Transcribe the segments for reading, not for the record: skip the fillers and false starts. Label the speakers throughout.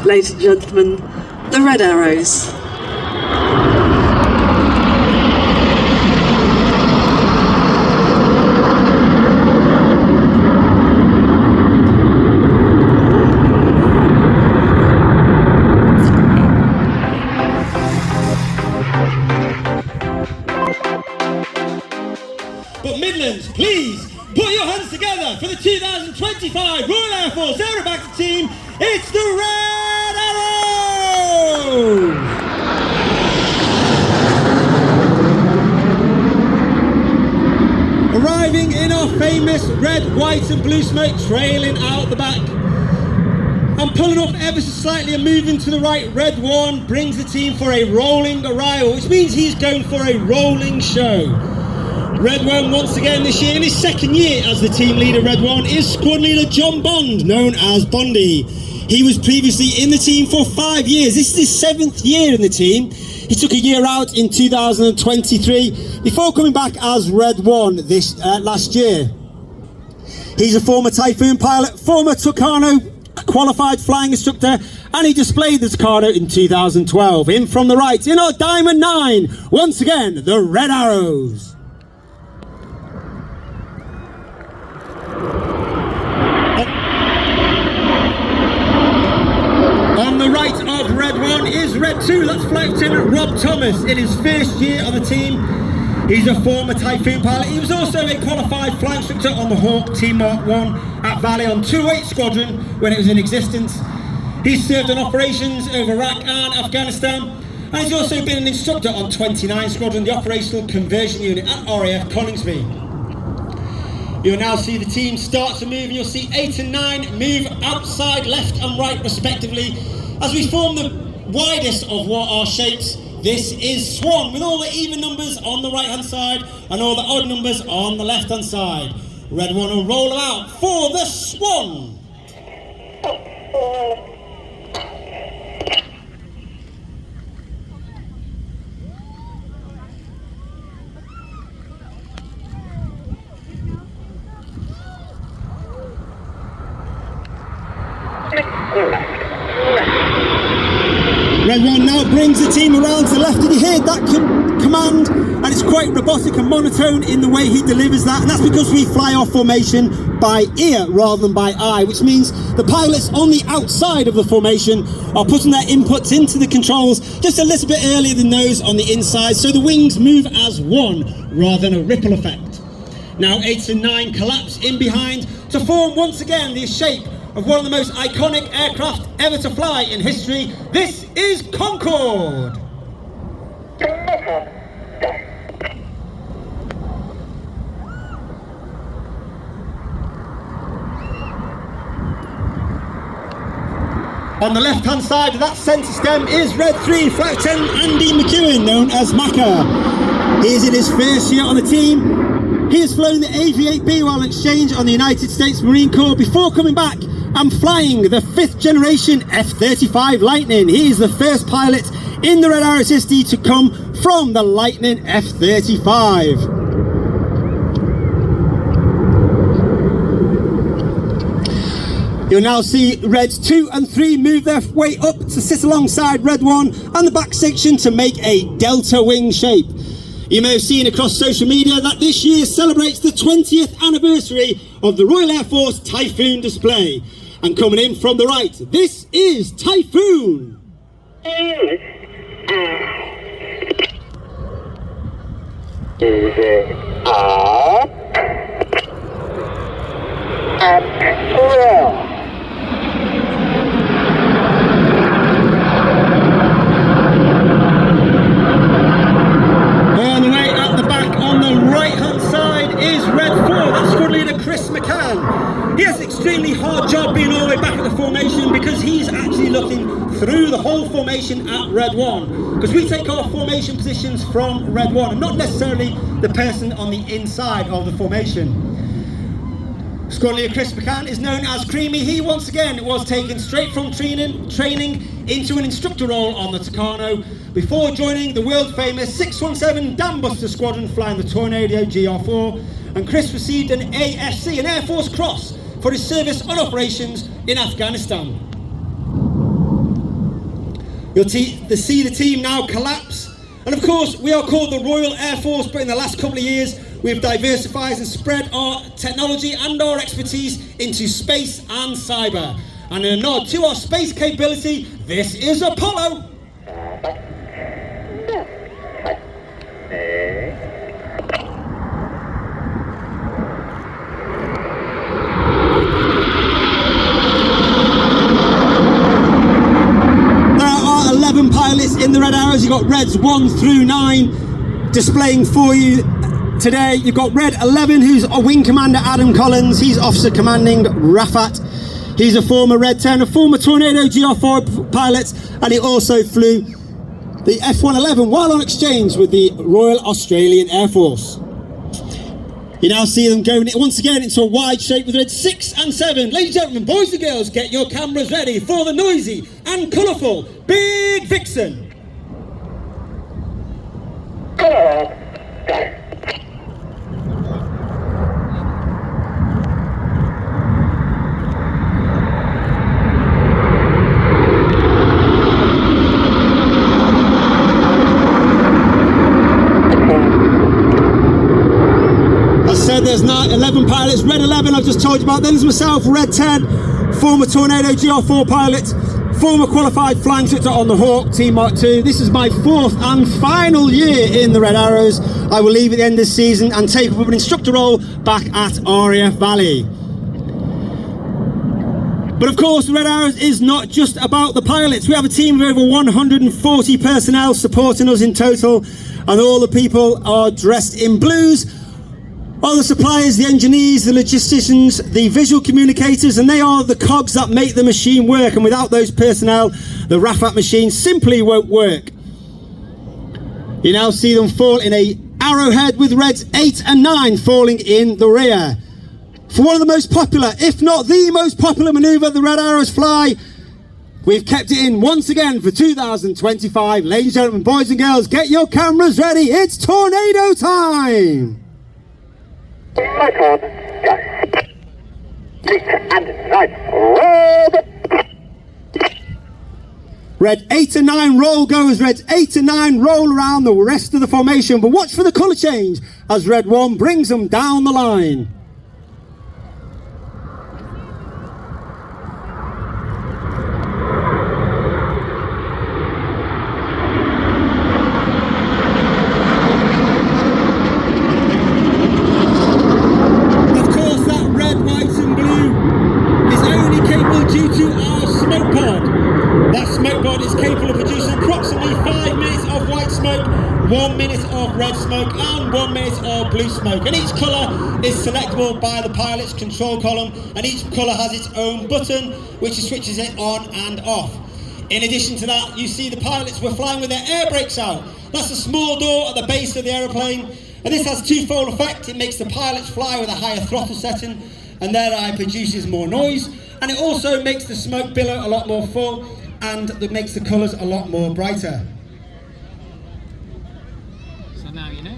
Speaker 1: ladies and gentlemen, the Red Arrows.
Speaker 2: But Midlands, please put your hands together for the 2025 Royal Air Force Aerobatic team. It's the Red Arrows! Arriving in our famous red, white and blue smoke trailing out the back. And pulling off ever so slightly and moving to the right, Red 1 brings the team for a rolling arrival, which means he's going for a rolling show. Red 1 once again this year, in his second year as the team leader, Red 1 is squad leader John Bond, known as Bondy. He was previously in the team for 5 years. This is his 7th year in the team. He took a year out in 2023 before coming back as Red 1 this last year. He's a former Typhoon pilot, former Tucano qualified flying instructor, and he displayed the Tucano in 2012. In from the right, in our Diamond 9, once again, the Red Arrows. On the right of Red 1 is Red 2, that's Flight Lieutenant Rob Thomas. In his first year on the team, he's a former Typhoon pilot. He was also a qualified flying instructor on the Hawk Team Mark 1 at Valley on 208 Squadron when it was in existence. He's served on operations over Iraq and Afghanistan, and he's also been an instructor on 29 Squadron, the Operational Conversion Unit at RAF Coningsby. You'll now see the team start to move, and you'll see 8 and 9 move outside, left and right respectively, as we form the widest of what are shapes. This is Swan, with all the even numbers on the right hand side and all the odd numbers on the left hand side. Red 1 will roll them out for the Swan. Red 1 now brings the team around to the left, and you hear that command, and it's quite robotic and monotone in the way he delivers that, and that's because we fly our formation by ear rather than by eye, which means the pilots on the outside of the formation are putting their inputs into the controls just a little bit earlier than those on the inside, so the wings move as one rather than a ripple effect. Now 8 and 9 collapse in behind to form once again the shape of one of the most iconic aircraft ever to fly in history. This is Concorde. On the left hand side of that centre stem is Red 3 Flight Lieutenant Andy McEwen, known as Macca. He is in his first year on the team. He has flown the AV-8B while on exchange on the United States Marine Corps before coming back and flying the 5th generation F-35 Lightning. He is the first pilot in the Red Arrows history to come from the Lightning F-35. You'll now see Reds 2 and 3 move their way up to sit alongside Red 1 and the back section to make a delta wing shape. You may have seen across social media that this year celebrates the 20th anniversary of the Royal Air Force Typhoon display. And coming in from the right, this is Typhoon. On the way at the back on the right hand side is Red 4, that's squad leader Chris McCann. He has an extremely hard job being all the way back at the formation because he's actually looking through the whole formation at Red 1. Because we take our formation positions from Red 1 and not necessarily the person on the inside of the formation. Squad leader Chris McCann is known as Creamy. He once again was taken straight from training into an instructor role on the Tucano before joining the world famous 617 Dambuster Squadron flying the Tornado GR4, and Chris received an AFC, an Air Force Cross, for his service on operations in Afghanistan. You'll see the team now collapse. And of course, we are called the Royal Air Force, but in the last couple of years, we've diversified and spread our technology and our expertise into space and cyber. And in a nod to our space capability, this is Apollo. There are 11 pilots in the Red Arrows. You've got Reds 1 through 9 displaying for you today. You've got Red 11, who's a Wing Commander Adam Collins. He's Officer Commanding RAF. He's a former Red 10, a former Tornado GR4 pilot, and he also flew the F-111 while on exchange with the Royal Australian Air Force. You now see them going once again into a wide shape with Reds 6 and 7. Ladies and gentlemen, boys and girls, get your cameras ready for the noisy and colourful Big Vixen. There's now 11 pilots. Red 11 I've just told you about. Then there's myself, Red 10, former Tornado GR4 pilot, former qualified flying instructor on the Hawk Team Mark II. This is my 4th and final year in the Red Arrows. I will leave at the end of this season and take up an instructor role back at RAF Valley. But of course, the Red Arrows is not just about the pilots. We have a team of over 140 personnel supporting us in total, and all the people are dressed in blues. All the suppliers, the engineers, the logisticians, the visual communicators, and they are the cogs that make the machine work. And without those personnel, the RAFAT machine simply won't work. You now see them fall in a arrowhead with Reds 8 and 9 falling in the rear. For one of the most popular, if not the most popular manoeuvre the Red Arrows fly, we've kept it in once again for 2025. Ladies and gentlemen, boys and girls, get your cameras ready. It's tornado time.
Speaker 3: Record, go. 8 and 9, roll.
Speaker 2: Red 8 and 9 roll goes. Red 8 and 9 roll around the rest of the formation, but watch for the colour change as Red 1 brings them down the line. That smoke pod is capable of producing approximately 5 minutes of white smoke, 1 minute of red smoke and 1 minute of blue smoke, and each colour is selectable by the pilot's control column, and each colour has its own button which switches it on and off. In addition to that, you see the pilots were flying with their air brakes out. That's a small door at the base of the aeroplane, and this has a twofold effect. It makes the pilots fly with a higher throttle setting, and thereby produces more noise, and it also makes the smoke billow a lot more full, and that makes the colours a lot more brighter.
Speaker 4: So now you know.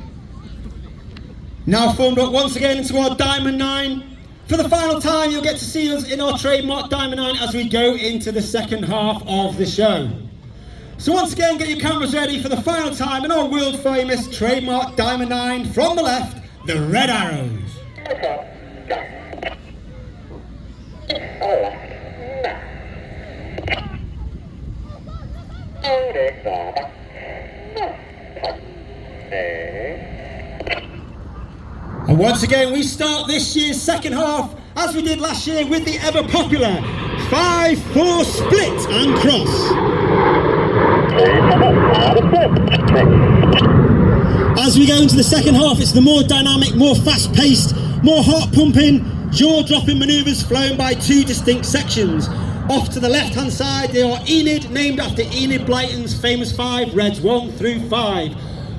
Speaker 2: Now formed up once again into our Diamond 9. For the final time, you'll get to see us in our trademark Diamond 9 as we go into the second half of the show. So once again, get your cameras ready for the final time in our world famous trademark Diamond 9. From the left, the Red Arrows. And once again, we start this year's second half as we did last year with the ever popular 5-4 split and cross. As we go into the second half, it's the more dynamic, more fast-paced, more heart-pumping, jaw-dropping manoeuvres flown by two distinct sections. Off to the left-hand side, they are Enid, named after Enid Blyton's famous 5, Reds 1 through 5.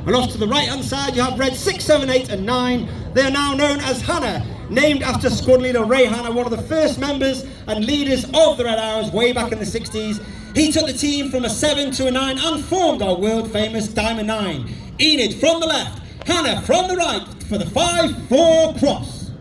Speaker 2: And off to the right-hand side, you have Reds 6, 7, 8 and 9. They are now known as Hannah, named after squad leader Ray Hannah, one of the first members and leaders of the Red Arrows way back in the 60s. He took the team from a 7 to a 9 and formed our world-famous Diamond 9. Enid from the left, Hannah from the right for the 5-4 cross.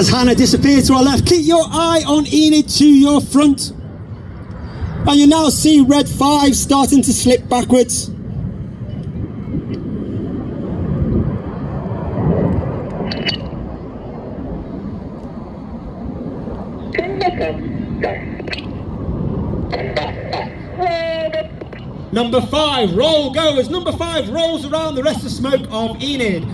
Speaker 2: As Hannah disappears to our left, keep your eye on Enid to your front. And you now see Red 5 starting to slip backwards. Number 5, roll goers. Number 5 rolls around the rest of the smoke of Enid.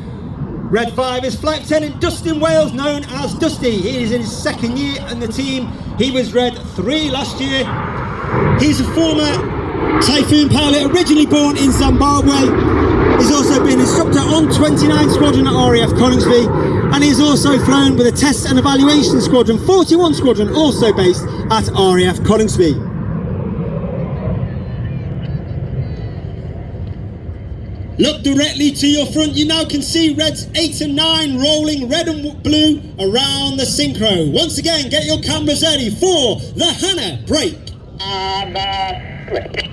Speaker 2: Red 5 is Flight Lieutenant Dustin Wales, known as Dusty. He is in his second year in the team. He was Red 3 last year. He's a former Typhoon pilot, originally born in Zimbabwe. He's also been instructor on 29 Squadron at RAF Coningsby, and he's also flown with a Test and Evaluation Squadron, 41 Squadron, also based at RAF Coningsby. Look directly to your front. You now can see Reds 8 and 9 rolling red and blue around the Synchro. Once again, get your cameras ready for the Hannah break.
Speaker 3: Click.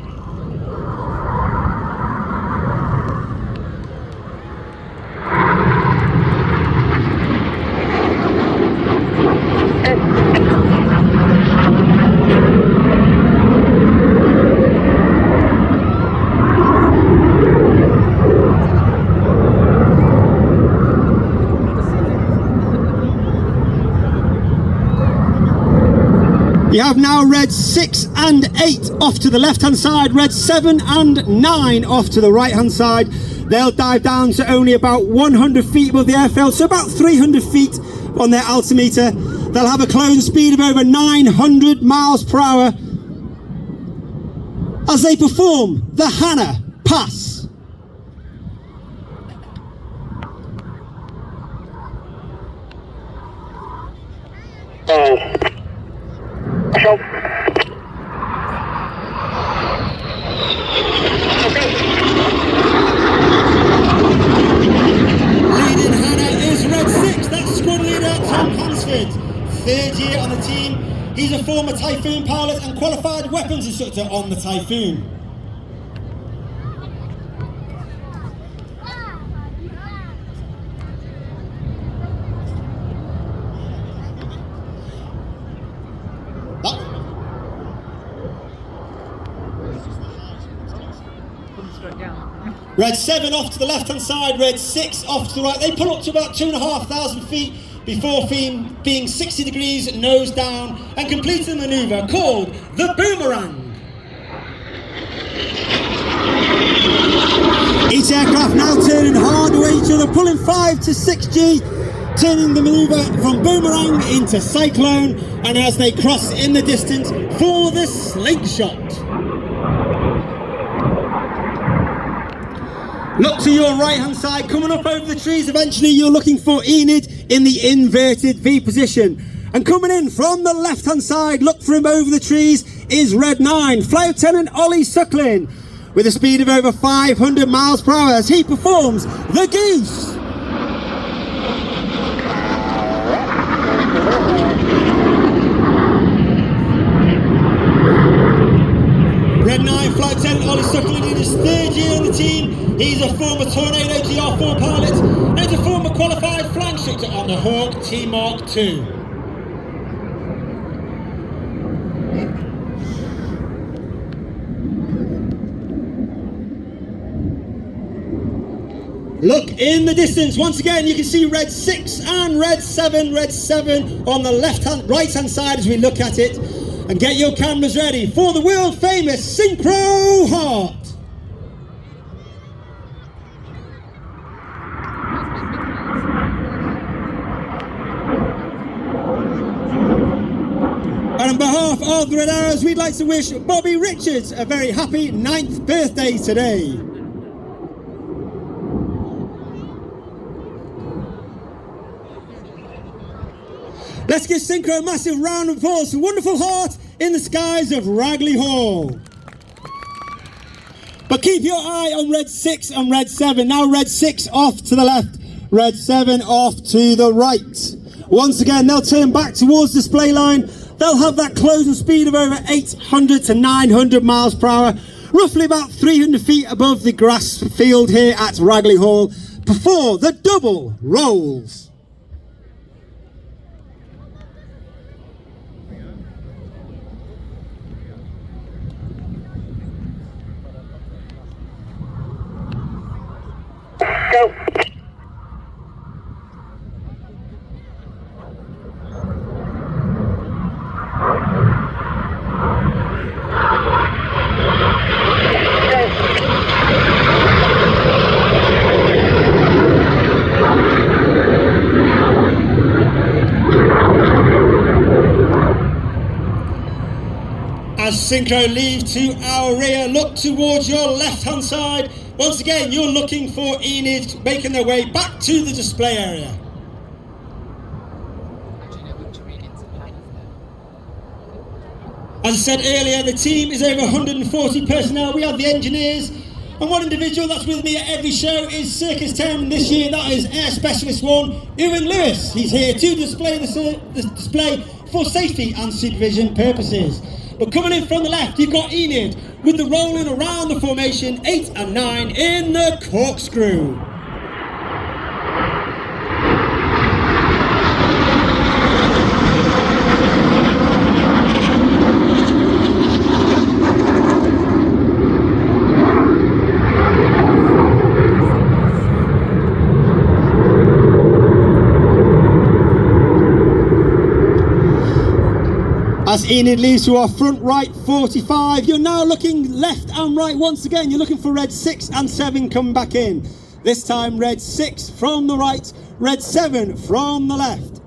Speaker 2: You have now Red 6 and 8 off to the left hand side, Red 7 and 9 off to the right hand side. They'll dive down to only about 100 feet above the airfield, so about 300 feet on their altimeter. They'll have a closing speed of over 900 miles per hour as they perform the Hannah Pass.
Speaker 3: Show.
Speaker 2: Leading Hannah is Red 6, that's squad leader Tom Hansford. Third year on the team. He's a former Typhoon pilot and qualified weapons instructor on the Typhoon. Red 7 off to the left hand side, Red 6 off to the right. They pull up to about 2,500 feet before being 60 degrees nose down and complete a manoeuvre called the Boomerang. Each aircraft now turning hard away each other, pulling 5 to 6G, turning the manoeuvre from Boomerang into Cyclone, and as they cross in the distance for the Slingshot. Look to your right hand side, coming up over the trees. Eventually you're looking for Enid in the inverted V position. And coming in from the left hand side, look for him over the trees, is Red 9, Flight Lieutenant Ollie Suckling, with a speed of over 500 miles per hour as he performs the Goose. Red 9, Flight Lieutenant Ollie Suckling in his third year on the team. He's a former Tornado GR4 pilot and a former qualified flying instructor on the Hawk T-Mark II. Look in the distance, once again you can see Red 6 and Red 7 on the right hand side as we look at it. And get your cameras ready for the world famous Synchro Heart. And on behalf of the Red Arrows, we'd like to wish Bobby Richards a very happy 9th birthday today. Let's give Synchro a massive round of applause for Wonderful Heart in the skies of Ragley Hall. But keep your eye on Red 6 and Red 7. Now Red 6 off to the left, Red 7 off to the right. Once again, they'll turn back towards the display line. They'll have that closing speed of over 800 to 900 miles per hour, roughly about 300 feet above the grass field here at Ragley Hall, before the double rolls. Synchro, leave to our rear, look towards your left-hand side. Once again, you're looking for Enid making their way back to the display area. As I said earlier, the team is over 140 personnel. We have the engineers, and one individual that's with me at every show is Circus 10. This year, that is Air Specialist 1, Ewan Lewis. He's here to display the display for safety and supervision purposes. But coming in from the left, you've got Enid with the rolling around the formation 8 and 9 in the corkscrew. As Enid leaves to our front right 45, you're now looking left and right once again. You're looking for red 6 and 7 coming back in. This time red 6 from the right, red 7 from the left.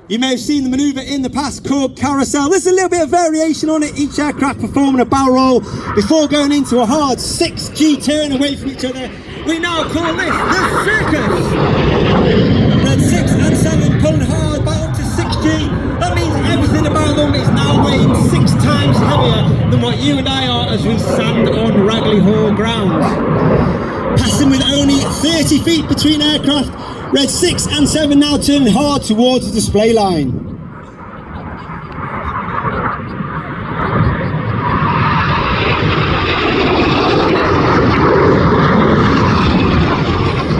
Speaker 2: You may have seen the manoeuvre in the past called carousel. There's a little bit of variation on it, each aircraft performing a barrel roll before going into a hard 6G turn away from each other. We now call this the circus. Red 6 and 7 pulling hard back up to 6G. That means everything about them is now weighing 6 times heavier than what you and I are as we stand on Ragley Hall grounds. Passing with only 30 feet between aircraft, red 6 and 7 now turning hard towards the display line.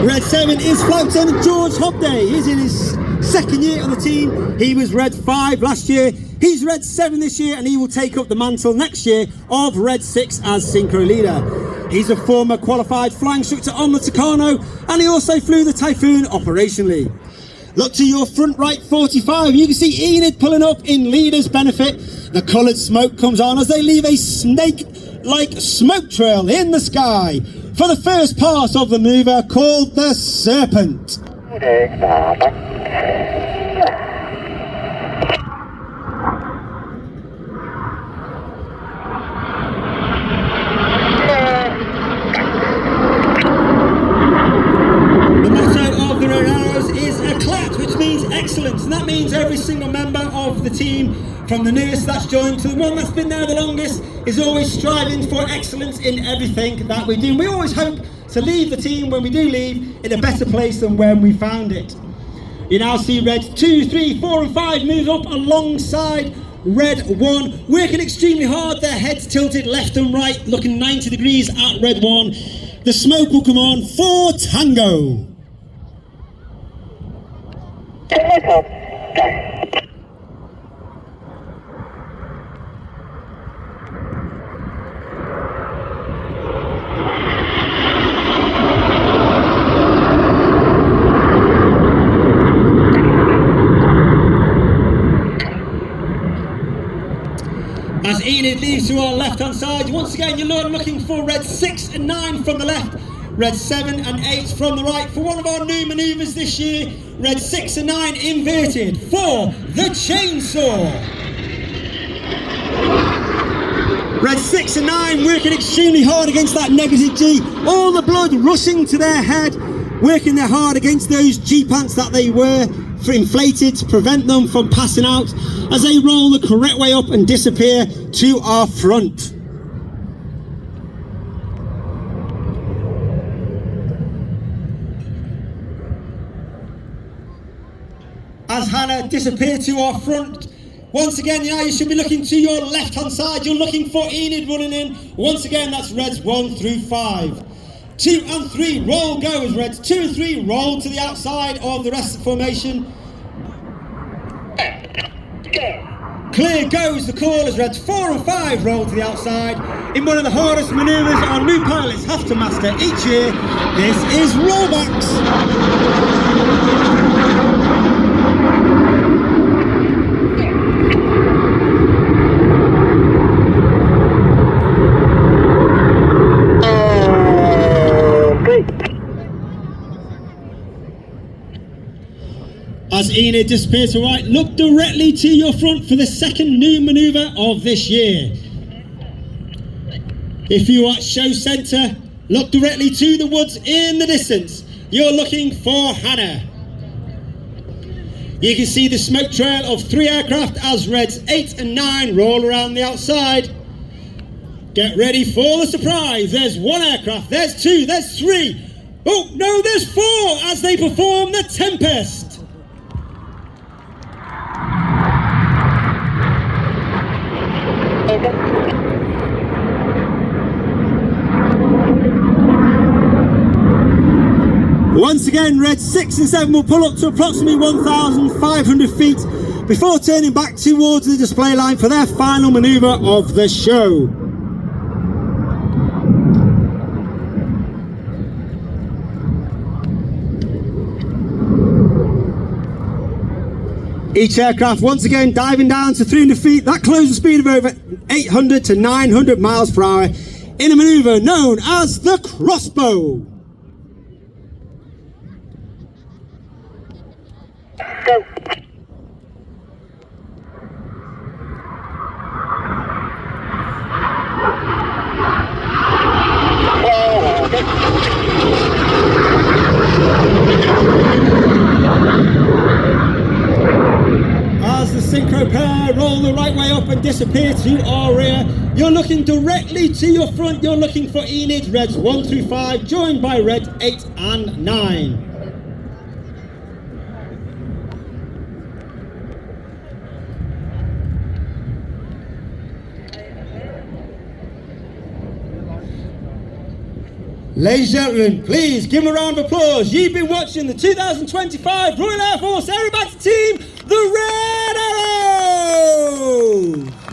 Speaker 2: Red 7 is Flight Lieutenant George Hobday. He's in his second year on the team. He was red 5 last year. He's red 7 this year, and he will take up the mantle next year of red 6 as Synchro leader. He's a former qualified flying instructor on the Tucano, and he also flew the Typhoon operationally. Look to your front right 45. You can see Enid pulling up in leader's benefit. The coloured smoke comes on as they leave a snake-like smoke trail in the sky for the first part of the manoeuvre called the Serpent. Excellence, and that means every single member of the team, from the newest that's joined to the one that's been there the longest, is always striving for excellence in everything that we do. And we always hope to leave the team, when we do leave, in a better place than when we found it. You now see red 2, 3, 4 and 5 move up alongside red 1, working extremely hard, their heads tilted left and right, looking 90 degrees at red 1. The smoke will come on for Tango. As Enid leaves to our left hand side, once again you're looking for red 6 and 9 from the left, red 7 and 8 from the right. For one of our new manoeuvres this year, red 6 and 9 inverted for the chainsaw. Red 6 and 9 working extremely hard against that negative G. All the blood rushing to their head, working their hard against those G pants that they wear for inflated to prevent them from passing out as they roll the correct way up and disappear to our front. As Hannah disappeared to our front, once again now you should be looking to your left hand side. You're looking for Enid running in. Once again that's reds 1 through 5. 2 and 3 roll go as reds 2 and 3 roll to the outside of the rest of the formation. Clear goes the call as reds 4 and 5 roll to the outside in one of the hardest manoeuvres our new pilots have to master each year. This is rollbacks. As Enid disappears to right, look directly to your front for the second new manoeuvre of this year. If you are at show centre, look directly to the woods in the distance. You're looking for Hannah. You can see the smoke trail of 3 aircraft as Reds 8 and 9 roll around the outside. Get ready for the surprise. There's 1 aircraft, there's 2, there's 3. Oh no, there's 4 as they perform the Tempest. Once again, Reds 6 and 7 will pull up to approximately 1,500 feet before turning back towards the display line for their final manoeuvre of the show. Each aircraft once again diving down to 300 feet. That closes the speed of over 800 to 900 miles per hour in a manoeuvre known as the crossbow.
Speaker 3: Go.
Speaker 2: As the Synchro pair roll the right way up and disappear to our rear, you're looking directly to your front. You're looking for Enid, Reds 1 through 5, joined by Red 8 and 9. Ladies and gentlemen, please give them a round of applause. You've been watching the 2025 Royal Air Force Aerobatic Team, the Red Arrows!